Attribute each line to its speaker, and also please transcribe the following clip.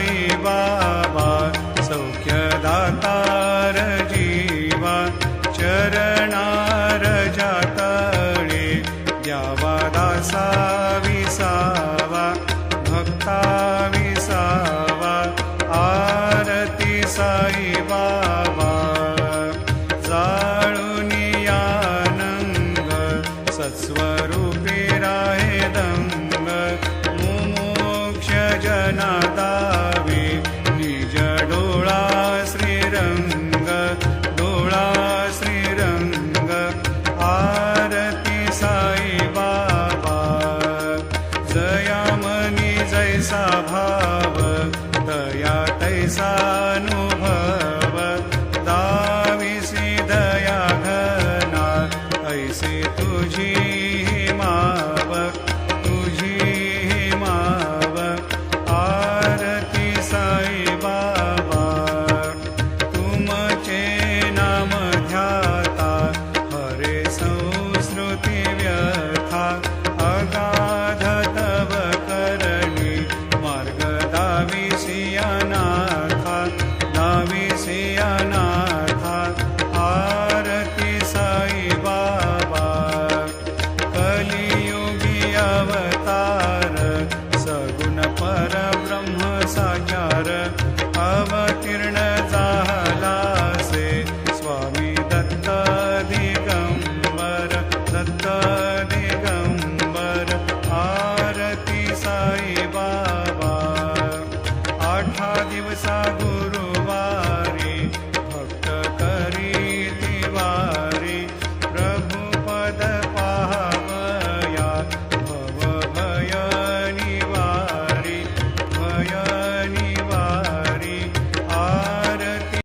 Speaker 1: साई बाबा सौख्यदातार जीवा चरणार जातळे द्यावा दासा विसावा भक्ता विसावा आरती साई बाबा जाळूनी आनंद सत्स्वरूपी राहे दंग मुमोक्ष जना दावे निज डोळा श्रीरंग डोळा श्रीरंग आरती साई बाबा जयामनी जैसा भाव दया तैसा अनुभव दाविसी दया घना ऐसे तुझी माव तुझी माव आरती साई बाबा तुमचे नाम ध्याता हरे संस्कृती व्यथा अगाध तव करणी मार्ग दाविसी अनाथा दाविसी अनाथा आरती साई बाबा कलियुगी अवतार सगुण परब्रह्म साकार अवतीर्ण झालासे स्वामी दत्त दिगंबर दत्त दिगंबर आरती साई बाबा 8 दिवसा गुरु